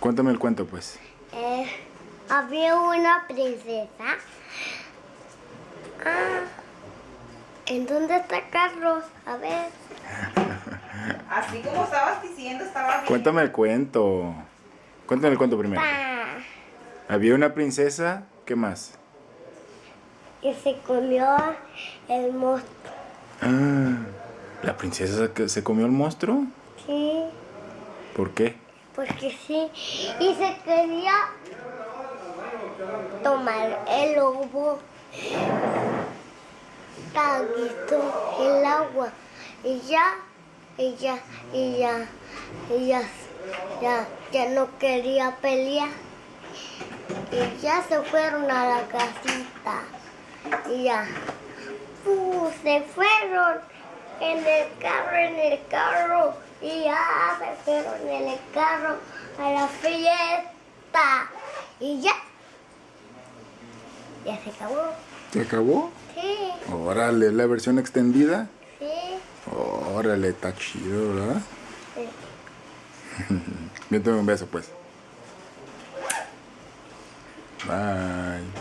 Cuéntame el cuento, pues. Había una princesa. ¿En dónde está Carlos? A ver. Así como estabas diciendo, estaba bien. Cuéntame el cuento. Cuéntame el cuento primero. Había una princesa, ¿qué más? Que se comió el monstruo. ¿La princesa que se comió el monstruo? Sí, ¿Por qué? porque sí. Y se quería tomar el lobo. Taguito el agua. Y ya no quería pelear. Y ya se fueron a la casita. Y ya. Se fueron en el carro. Y ya se fueron en el carro a la fiesta. Y ya. Ya se acabó. ¿Se acabó? Sí, Órale, ¿la versión extendida? sí. Órale, está chido, ¿verdad? Sí. Yo te doy un beso, pues. Bye.